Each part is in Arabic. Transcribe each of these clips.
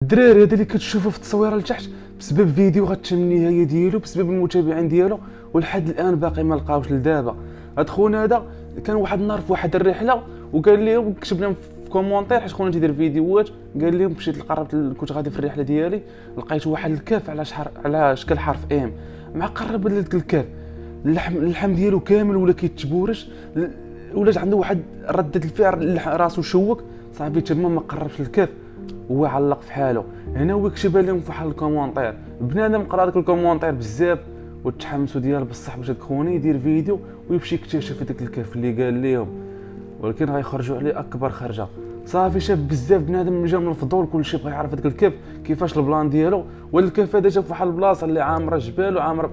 الدراري هذا اللي كتشوفوا في التصويره لتحت بسبب فيديو غتشم النهايه ديالو بسبب المتابعين ديالو، ولحد الان باقي ما لقاوش لدابا. هاد خونا هذا كان واحد النهار في واحد الرحله وقال لهم، كتب لهم في كومونتير حيت خونا تيدير فيديوهات، قال لهم مشيت قربت كنت غادي في الرحله ديالي لقيت واحد الكاف على شكل حرف ام. مع قرب لذاك الكاف اللحم ديالو كامل ولا كيتبورش، ولات عنده واحد رده الفعل، راسو شوك صافي تما ما قربش للكاف، هو علق في حاله. هنا هو كتب لهم في واحد الكومونتير، بنادم قرا داك الكومونتير بزاف وتحمسوا ديال بصح باش هاد خونا يدير فيديو ويمشي يكتشف داك الكاف اللي قال لهم، ولكن غيخرجوا عليه اكبر خرجه. صافي شاف بزاف بنادم جا من الفضول، كلشي بغى يعرف داك الكاف كيفاش البلان ديالو. والكاف هذا جا في واحد البلاصه اللي عامره جبال وعامره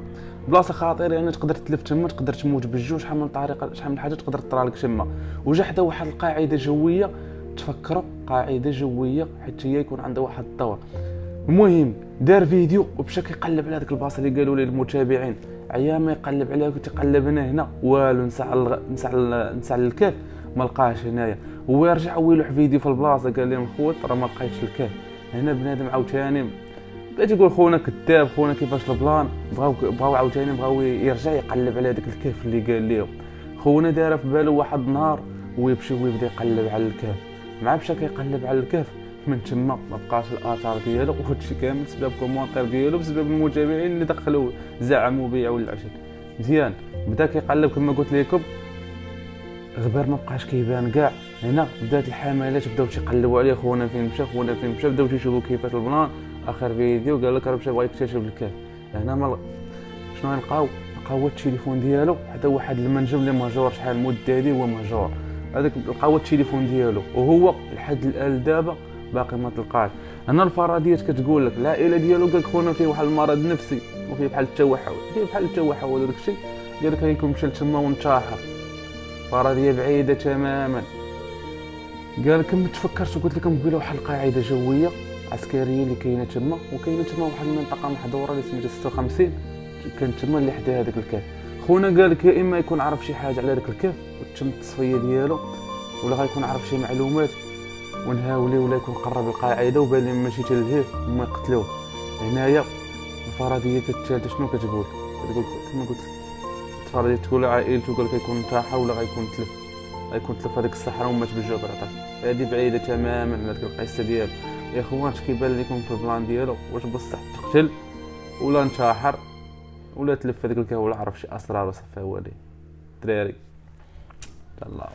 بلاصه خطيره، يعني تقدر تلف تما، تقدر تموت بالجوج، شحال من طريقه شحال من حاجه تقدر تطرالك تما. وجا حدا واحد القاعده جويه، تفكروا قاعده جويه حتى هي يكون عندها واحد الدور. المهم دار فيديو ومشى كيقلب على ديك البلاصه اللي قالوا ليه المتابعين، عيا ما يقلب عليها وتيقلب هنا والو، نسى على الكاف ما لقاهش هنايا. هو رجع ويلوح فيديو في البلاصه قال لهم الخوت راه ما لقيتش الكاف. هنا بنادم عاوتاني بدا تيقول خونا كذاب، خونا كيفاش البلان، بغاو عاوتاني بغاو يرجع يقلب على داك الكاف اللي قال لهم. خونا دار في بالو واحد النهار ويمشي ويبدا يقلب على الكاف، مع مشى كيقلب على الكاف من تما ما بقاش الاثار ديالو، وهادشي كامل بسبب كومونتير ديالو، بسبب المتابعين اللي دخلوا زعموا بيعوا العشر. مزيان بدا كيقلب كما قلت لكم، غبار ما بقاش كيبان كاع. هنا بدات الحملات بداو تيقلبوا عليه، خونا فين مشى خونا فين مشى، بداو تيشوفوا كيفاش البلان. اخر فيديو قال لك راه مشى بغا يكتشف الكاف. هنا ما شنو غنلقاو؟ لقاو التليفون ديالو، حتى واحد المنجم اللي مهجور شحال مده هادي هو مهجور، هذاك لقاو التليفون ديالو وهو لحد الان دابا باقي ما تلقاش. هنا الفرضيات كتقول لك العائله ديالو قال خونا فيه واحد المرض نفسي وفيه بحال التوحد، وداك الشيء قال لك غيكون مشى لتما وانتحر. فرضيه بعيده تماما. قال لك ما تفكرش وقلت لكم قبيله واحد القاعده جويه عسكريه اللي كاينه تما، وكاينه تما واحد المنطقه محظوره اللي سميتها 56 كان تما اللي حدا هذاك الكاف. خونا قال لك يا اما يكون عرف شي حاجه على هذاك الكاف وتم التصفيه ديالو، ولا غيكون عرف شي معلومات ونهاولي، ولا يكون قرب القاعده وبان لي ماشي تلهيه وما يقتلوه. هنايا الفرضيه الثالثه شنو كتقول كما قلت الفرضيه تقول عائلته قال لك يكون انتحر ولا غيكون تلف هذيك الصحراء ومات بالجبرة. هذه بعيده تماما من هذيك القصه ديالو. يا خوان اش كيبان لكم في البلان ديالو؟ واش بصح تقتل ولا انتحر ولا تلف هذيك الكهوله، عرف شي اسرار وصفى هو ليه دراري. الله